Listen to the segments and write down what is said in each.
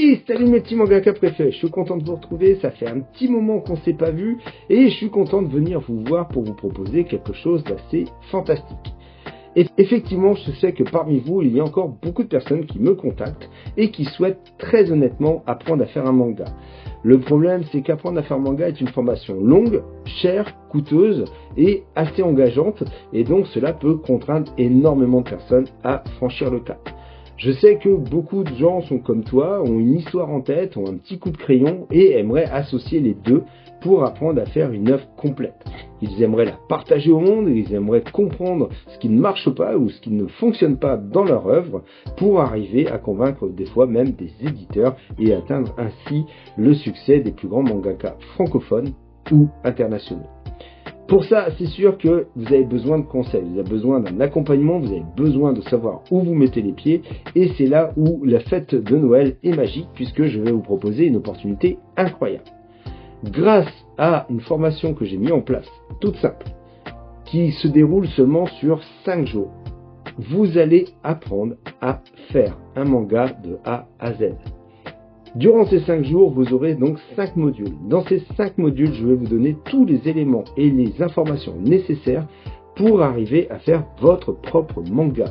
Et salut mes petits mangaka préférés, je suis content de vous retrouver, ça fait un petit moment qu'on s'est pas vu et je suis content de venir vous voir pour vous proposer quelque chose d'assez fantastique. Et effectivement, je sais que parmi vous, il y a encore beaucoup de personnes qui me contactent et qui souhaitent très honnêtement apprendre à faire un manga. Le problème, c'est qu'apprendre à faire un manga est une formation longue, chère, coûteuse et assez engageante, et donc cela peut contraindre énormément de personnes à franchir le cap. Je sais que beaucoup de gens sont comme toi, ont une histoire en tête, ont un petit coup de crayon et aimeraient associer les deux pour apprendre à faire une œuvre complète. Ils aimeraient la partager au monde, ils aimeraient comprendre ce qui ne marche pas ou ce qui ne fonctionne pas dans leur œuvre pour arriver à convaincre des fois même des éditeurs et atteindre ainsi le succès des plus grands mangaka francophones ou internationaux. Pour ça, c'est sûr que vous avez besoin de conseils, vous avez besoin d'un accompagnement, vous avez besoin de savoir où vous mettez les pieds, et c'est là où la fête de Noël est magique, puisque je vais vous proposer une opportunité incroyable. Grâce à une formation que j'ai mise en place, toute simple, qui se déroule seulement sur 5 jours, vous allez apprendre à faire un manga de A à Z. Durant ces 5 jours, vous aurez donc 5 modules. Dans ces 5 modules, je vais vous donner tous les éléments et les informations nécessaires pour arriver à faire votre propre manga.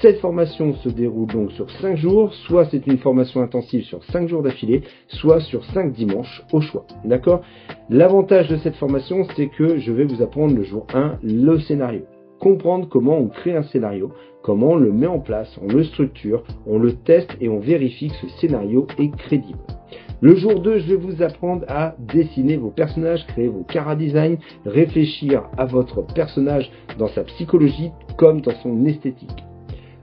Cette formation se déroule donc sur 5 jours, soit c'est une formation intensive sur 5 jours d'affilée, soit sur 5 dimanches au choix. D'accord ? L'avantage de cette formation, c'est que je vais vous apprendre le jour 1 le scénario. Comprendre comment on crée un scénario, comment on le met en place, on le structure, on le teste et on vérifie que ce scénario est crédible. Le jour 2, je vais vous apprendre à dessiner vos personnages, créer vos chara-design, réfléchir à votre personnage dans sa psychologie comme dans son esthétique.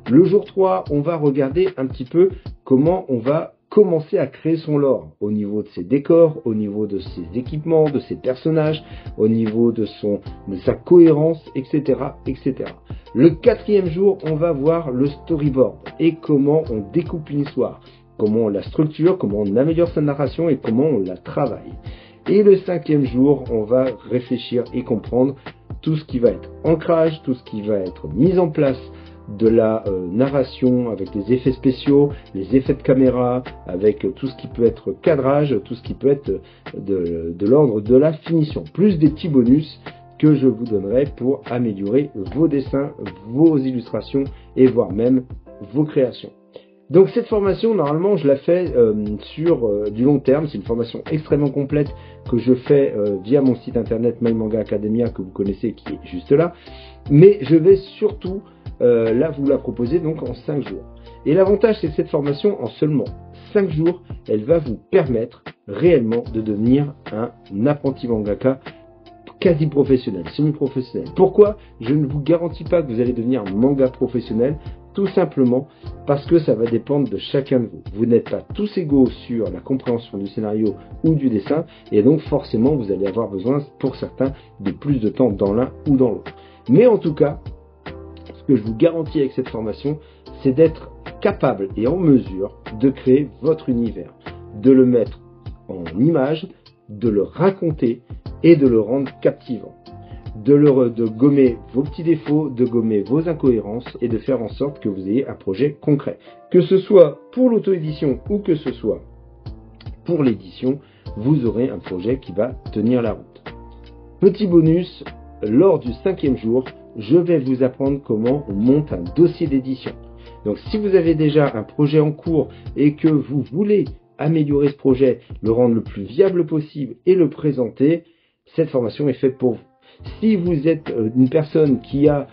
Le jour 3, on va regarder un petit peu comment on va commencer à créer son lore au niveau de ses décors, au niveau de ses équipements, de ses personnages, au niveau de sa cohérence, etc., etc. Le 4e jour, on va voir le storyboard et comment on découpe une histoire, comment on la structure, comment on améliore sa narration et comment on la travaille. Et le 5e jour, on va réfléchir et comprendre tout ce qui va être ancrage, tout ce qui va être mis en place de la narration avec les effets spéciaux, les effets de caméra, avec tout ce qui peut être cadrage, tout ce qui peut être de l'ordre de la finition, plus des petits bonus que je vous donnerai pour améliorer vos dessins, vos illustrations et voire même vos créations. Donc cette formation, normalement, je la fais sur du long terme. C'est une formation extrêmement complète que je fais via mon site internet My Manga Academia que vous connaissez, qui est juste là. Mais je vais surtout là vous la proposer donc en 5 jours. Et l'avantage, c'est que cette formation, en seulement 5 jours, elle va vous permettre réellement de devenir un apprenti mangaka quasi professionnel, semi-professionnel. Pourquoi ? Je ne vous garantis pas que vous allez devenir manga professionnel, tout simplement parce que ça va dépendre de chacun de vous. Vous n'êtes pas tous égaux sur la compréhension du scénario ou du dessin, et donc forcément vous allez avoir besoin, pour certains, de plus de temps dans l'un ou dans l'autre. Mais en tout cas, ce que je vous garantis avec cette formation, c'est d'être capable et en mesure de créer votre univers, de le mettre en image, de le raconter et de le rendre captivant, de gommer vos petits défauts, de gommer vos incohérences et de faire en sorte que vous ayez un projet concret. Que ce soit pour l'auto-édition ou que ce soit pour l'édition, vous aurez un projet qui va tenir la route. Petit bonus, lors du 5e jour, je vais vous apprendre comment on monte un dossier d'édition. Donc si vous avez déjà un projet en cours et que vous voulez améliorer ce projet, le rendre le plus viable possible et le présenter, cette formation est faite pour vous. Si vous êtes une personne qui a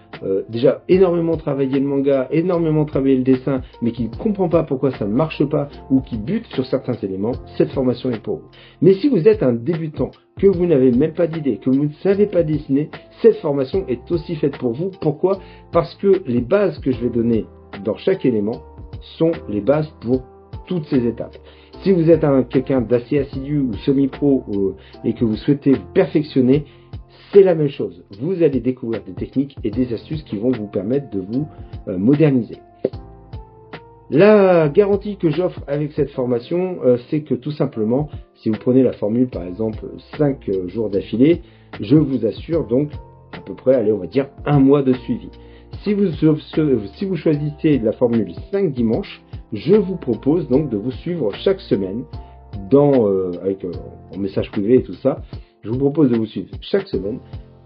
déjà énormément travaillé le manga, énormément travaillé le dessin, mais qui ne comprend pas pourquoi ça ne marche pas ou qui bute sur certains éléments, cette formation est pour vous. Mais si vous êtes un débutant, que vous n'avez même pas d'idée, que vous ne savez pas dessiner, cette formation est aussi faite pour vous. Pourquoi ? Parce que les bases que je vais donner dans chaque élément sont les bases pour toutes ces étapes. Si vous êtes quelqu'un d'assez assidu ou semi-pro et que vous souhaitez vous perfectionner, c'est la même chose. Vous allez découvrir des techniques et des astuces qui vont vous permettre de vous moderniser. La garantie que j'offre avec cette formation, c'est que tout simplement, si vous prenez la formule par exemple 5 jours d'affilée, je vous assure donc à peu près, allez, on va dire 1 mois de suivi. Si vous choisissez la formule 5 dimanches, je vous propose donc de vous suivre chaque semaine en message privé et tout ça. Je vous propose de vous suivre chaque semaine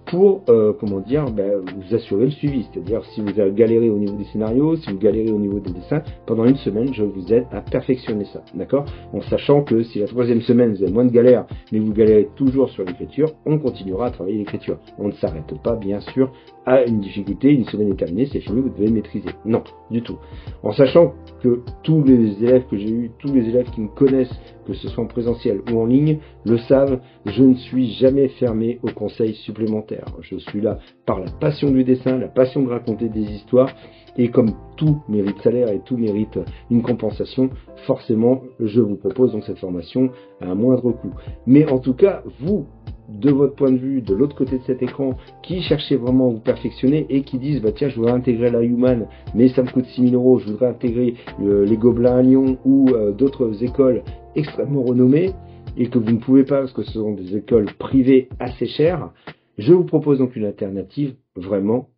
pour, vous assurer le suivi. C'est-à-dire, si vous avez galéré au niveau des scénarios, si vous galérez au niveau des dessins, pendant une semaine, je vous aide à perfectionner ça, d'accord? En sachant que si la 3e semaine, vous avez moins de galères, mais vous galérez toujours sur l'écriture, on continuera à travailler l'écriture. On ne s'arrête pas, bien sûr, à une difficulté, une semaine est terminée, c'est fini, vous devez maîtriser. Non, du tout. En sachant que tous les élèves que j'ai eus, tous les élèves qui me connaissent, que ce soit en présentiel ou en ligne, le savent, je ne suis jamais fermé aux conseils supplémentaires. Je suis là par la passion du dessin, la passion de raconter des histoires, et comme tout mérite salaire et tout mérite une compensation, forcément, je vous propose donc cette formation à un moindre coût. Mais en tout cas, vous, de votre point de vue, de l'autre côté de cet écran, qui cherchez vraiment à vous perfectionner et qui disent, tiens, je voudrais intégrer la Human, mais ça me coûte 6 000 €, je voudrais intégrer les Gobelins à Lyon ou d'autres écoles extrêmement renommées, et que vous ne pouvez pas parce que ce sont des écoles privées assez chères, je vous propose donc une alternative vraiment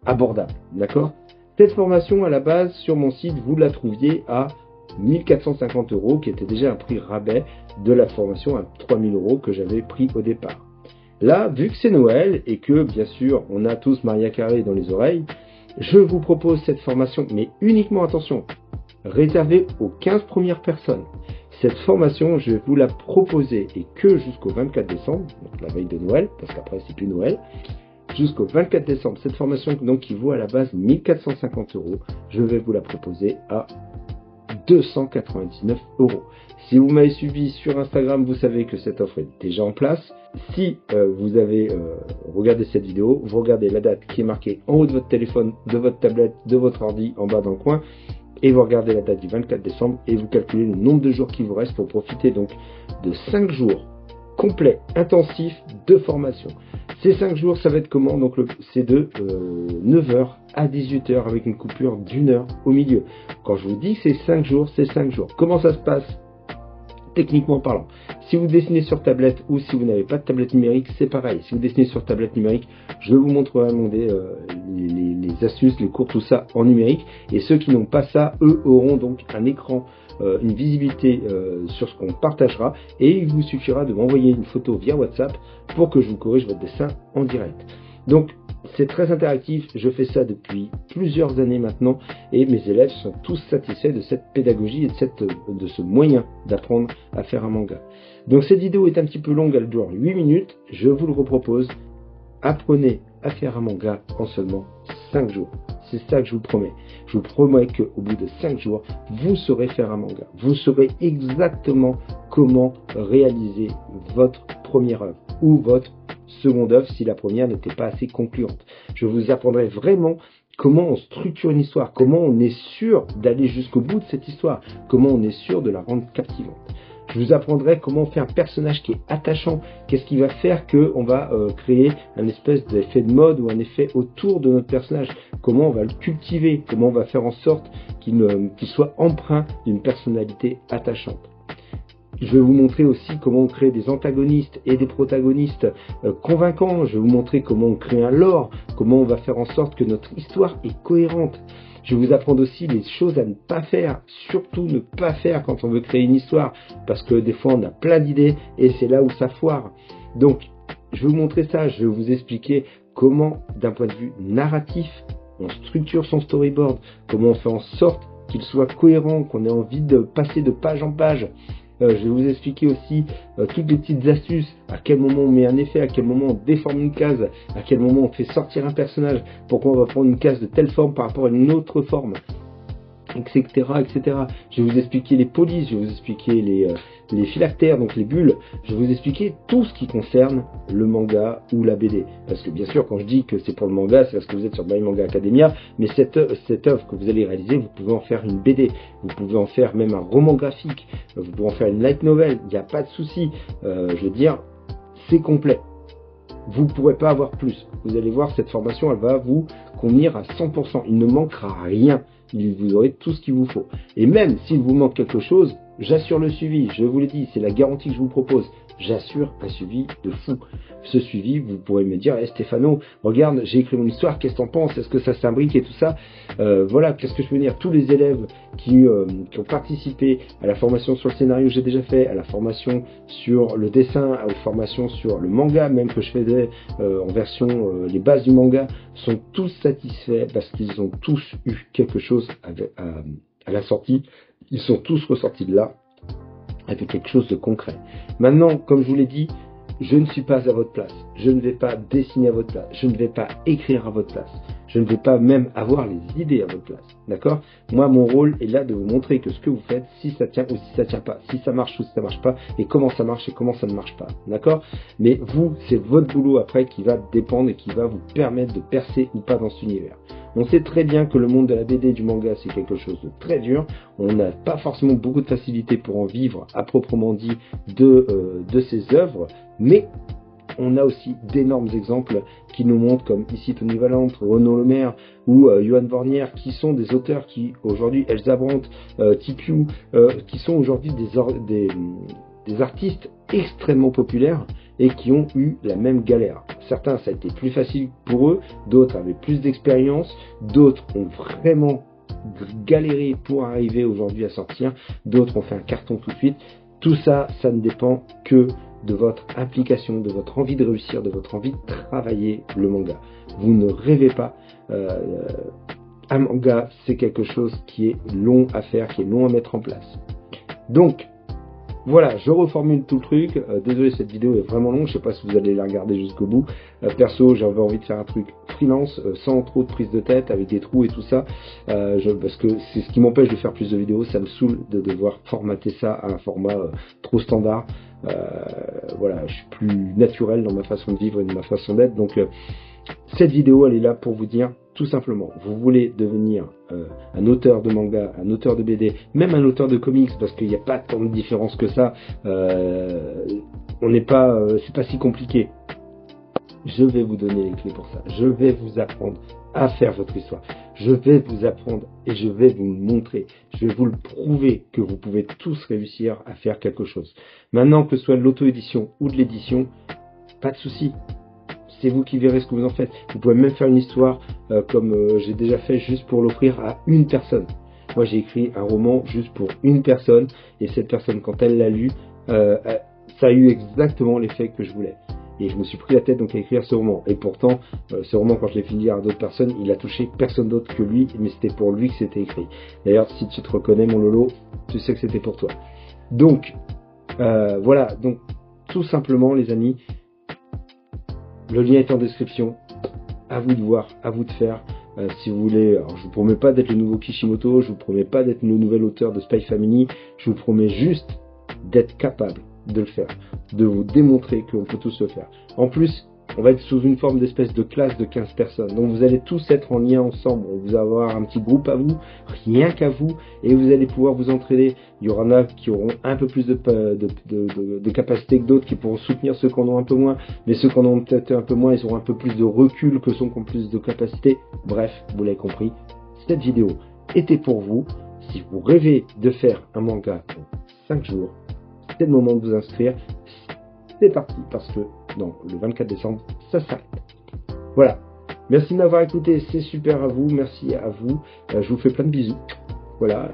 abordable, d'accord? Cette formation, à la base, sur mon site, vous la trouviez à 1450 €, qui était déjà un prix rabais de la formation à 3000 € que j'avais pris au départ. Là, vu que c'est Noël et que, bien sûr, on a tous Maria Carré dans les oreilles, je vous propose cette formation, mais uniquement, attention, réservée aux 15 premières personnes. Cette formation, je vais vous la proposer, et que jusqu'au 24 décembre, donc la veille de Noël, parce qu'après c'est plus Noël, jusqu'au 24 décembre. Cette formation, donc, qui vaut à la base 1450 €, je vais vous la proposer à 299 €. Si vous m'avez suivi sur Instagram, vous savez que cette offre est déjà en place. Si vous avez regardé cette vidéo, vous regardez la date qui est marquée en haut de votre téléphone, de votre tablette, de votre ordi, en bas dans le coin, et vous regardez la date du 24 décembre et vous calculez le nombre de jours qui vous reste pour profiter donc de 5 jours complets, intensifs de formation. Ces 5 jours, ça va être comment? Donc c'est de 9h à 18h avec une coupure d'1 heure au milieu. Quand je vous dis que c'est 5 jours, c'est 5 jours. Comment ça se passe techniquement parlant? Si vous dessinez sur tablette ou si vous n'avez pas de tablette numérique, c'est pareil. Si vous dessinez sur tablette numérique, je vous montrerai les astuces, les cours, tout ça en numérique. Et ceux qui n'ont pas ça, eux auront donc un écran, une visibilité sur ce qu'on partagera. Et il vous suffira de m'envoyer une photo via WhatsApp pour que je vous corrige votre dessin en direct. Donc, c'est très interactif, je fais ça depuis plusieurs années maintenant et mes élèves sont tous satisfaits de cette pédagogie et de ce moyen d'apprendre à faire un manga. Donc cette vidéo est un petit peu longue, elle dure 8 minutes, je vous le repropose, apprenez à faire un manga en seulement 5 jours. C'est ça que je vous promets. Je vous promets qu'au bout de 5 jours, vous saurez faire un manga. Vous saurez exactement comment réaliser votre première œuvre ou votre seconde œuvre si la première n'était pas assez concluante. Je vous apprendrai vraiment comment on structure une histoire, comment on est sûr d'aller jusqu'au bout de cette histoire, comment on est sûr de la rendre captivante. Je vous apprendrai comment on fait un personnage qui est attachant, qu'est-ce qui va faire qu'on va créer un espèce d'effet de mode ou un effet autour de notre personnage, comment on va le cultiver, comment on va faire en sorte qu'il soit empreint d'une personnalité attachante. Je vais vous montrer aussi comment on crée des antagonistes et des protagonistes convaincants. Je vais vous montrer comment on crée un lore, comment on va faire en sorte que notre histoire est cohérente. Je vais vous apprendre aussi les choses à ne pas faire, surtout ne pas faire quand on veut créer une histoire, parce que des fois on a plein d'idées et c'est là où ça foire. Donc, je vais vous montrer ça, je vais vous expliquer comment, d'un point de vue narratif, on structure son storyboard, comment on fait en sorte qu'il soit cohérent, qu'on ait envie de passer de page en page. Je vais vous expliquer aussi toutes les petites astuces, à quel moment on met un effet, à quel moment on déforme une case, à quel moment on fait sortir un personnage, pourquoi on va prendre une case de telle forme par rapport à une autre forme, etc., etc. Je vais vous expliquer les polices, je vais vous expliquer les phylactères, donc les bulles. Je vais vous expliquer tout ce qui concerne le manga ou la BD. Parce que bien sûr, quand je dis que c'est pour le manga, c'est parce que vous êtes sur My Manga Academia, mais cette œuvre que vous allez réaliser, vous pouvez en faire une BD, vous pouvez en faire même un roman graphique, vous pouvez en faire une light novel, il n'y a pas de souci. Je veux dire, c'est complet. Vous ne pourrez pas avoir plus. Vous allez voir, cette formation, elle va vous convenir à 100%. Il ne manquera rien. Vous aurez tout ce qu'il vous faut. Et même s'il vous manque quelque chose, j'assure le suivi, je vous l'ai dit, c'est la garantie que je vous propose. J'assure un suivi de fou. Ce suivi, vous pourrez me dire, Stéphano, regarde, j'ai écrit mon histoire, qu'est-ce que t'en penses? Est-ce que ça s'imbrique et tout ça? Voilà, qu'est-ce que je peux dire? Tous les élèves qui ont participé à la formation sur le scénario que j'ai déjà fait, à la formation sur le dessin, à la formation sur le manga, même que je faisais en version les bases du manga, sont tous satisfaits parce qu'ils ont tous eu quelque chose à la sortie. Ils sont tous ressortis de là avec quelque chose de concret. Maintenant, comme je vous l'ai dit, je ne suis pas à votre place. Je ne vais pas dessiner à votre place. Je ne vais pas écrire à votre place. Je ne vais pas même avoir les idées à votre place. D'accord? Moi, mon rôle est là de vous montrer que ce que vous faites, si ça tient ou si ça tient pas, si ça marche ou si ça marche pas, et comment ça marche et comment ça ne marche pas. D'accord? Mais vous, c'est votre boulot après qui va dépendre et qui va vous permettre de percer ou pas dans cet univers. On sait très bien que le monde de la BD et du manga, c'est quelque chose de très dur. On n'a pas forcément beaucoup de facilité pour en vivre, à proprement dit, de ces œuvres. Mais on a aussi d'énormes exemples qui nous montrent, comme ici Tony Valente, Renaud Lemaire ou Johan Vornier, qui sont des auteurs qui, aujourd'hui, Elsa Brandt, Tipiou, qui sont aujourd'hui des artistes extrêmement populaires et qui ont eu la même galère. Certains, ça a été plus facile pour eux, d'autres avaient plus d'expérience, d'autres ont vraiment galéré pour arriver aujourd'hui à sortir, d'autres ont fait un carton tout de suite. Tout ça, ça ne dépend que de votre implication, de votre envie de réussir, de votre envie de travailler le manga. Vous ne rêvez pas. Un manga, c'est quelque chose qui est long à faire, qui est long à mettre en place. Donc, voilà, je reformule tout le truc. Désolé, cette vidéo est vraiment longue. Je sais pas si vous allez la regarder jusqu'au bout. Perso, j'avais envie de faire un truc freelance, sans trop de prise de tête, avec des trous et tout ça. Parce que c'est ce qui m'empêche de faire plus de vidéos. Ça me saoule de devoir formater ça à un format trop standard. Voilà, je suis plus naturel dans ma façon de vivre et de ma façon d'être. Donc, cette vidéo, elle est là pour vous dire, tout simplement, vous voulez devenir un auteur de manga, un auteur de BD, même un auteur de comics, parce qu'il n'y a pas tant de différence que ça. On n'est pas, c'est pas si compliqué. Je vais vous donner les clés pour ça. Je vais vous apprendre à faire votre histoire. Je vais vous apprendre et je vais vous le montrer. Je vais vous le prouver que vous pouvez tous réussir à faire quelque chose. Maintenant, que ce soit de l'auto-édition ou de l'édition, pas de souci. C'est vous qui verrez ce que vous en faites. Vous pouvez même faire une histoire comme j'ai déjà fait, juste pour l'offrir à une personne. Moi, j'ai écrit un roman juste pour une personne, et cette personne, quand elle l'a lu, ça a eu exactement l'effet que je voulais. Et je me suis pris la tête donc à écrire ce roman. Et pourtant, ce roman, quand je l'ai fini à d'autres personnes, il a touché personne d'autre que lui, mais c'était pour lui que c'était écrit. D'ailleurs, si tu te reconnais, mon Lolo, tu sais que c'était pour toi. Donc, voilà. Donc, tout simplement, les amis, le lien est en description. À vous de voir, à vous de faire. Si vous voulez, alors je vous promets pas d'être le nouveau Kishimoto, je vous promets pas d'être le nouvel auteur de Spy Family, je vous promets juste d'être capable de le faire, de vous démontrer qu'on peut tous le faire. En plus, on va être sous une forme d'espèce de classe de 15 personnes. Donc vous allez tous être en lien ensemble. On va avoir un petit groupe à vous, rien qu'à vous, et vous allez pouvoir vous entraider. Il y en a qui auront un peu plus de capacité que d'autres, qui pourront soutenir ceux qui en ont un peu moins, mais ceux qui en ont peut-être un peu moins, ils auront un peu plus de recul que ceux qui ont plus de capacité. Bref, vous l'avez compris, cette vidéo était pour vous. Si vous rêvez de faire un manga en 5 jours, c'est le moment de vous inscrire. C'est parti, parce que le 24 décembre, ça s'arrête. Voilà. Merci de m'avoir écouté, c'est super à vous, merci à vous. Je vous fais plein de bisous. Voilà,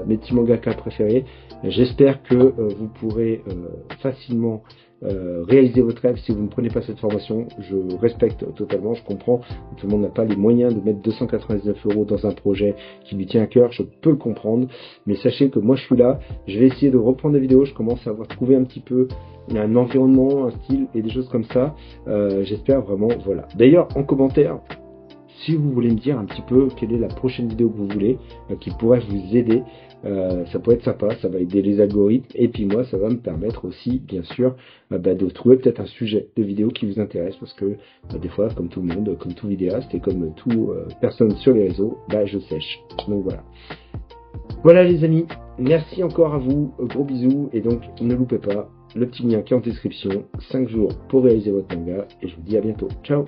mes petits mangaka préférés. J'espère que vous pourrez facilement réaliser votre rêve si vous ne prenez pas cette formation. Je respecte totalement, je comprends. Tout le monde n'a pas les moyens de mettre 299 € dans un projet qui lui tient à cœur, je peux le comprendre. Mais sachez que moi je suis là, je vais essayer de reprendre des vidéos, je commence à avoir trouvé un petit peu un environnement, un style et des choses comme ça. J'espère vraiment, voilà. D'ailleurs, en commentaire, si vous voulez me dire un petit peu quelle est la prochaine vidéo que vous voulez, qui pourrait vous aider, ça pourrait être sympa, ça va aider les algorithmes, et puis moi ça va me permettre aussi, bien sûr, de trouver peut-être un sujet de vidéo qui vous intéresse, parce que des fois, comme tout le monde, comme tout vidéaste, et comme tout personne sur les réseaux, je sèche. Donc voilà. Voilà les amis, merci encore à vous, gros bisous, et donc ne loupez pas le petit lien qui est en description, 5 jours pour réaliser votre manga, et je vous dis à bientôt. Ciao.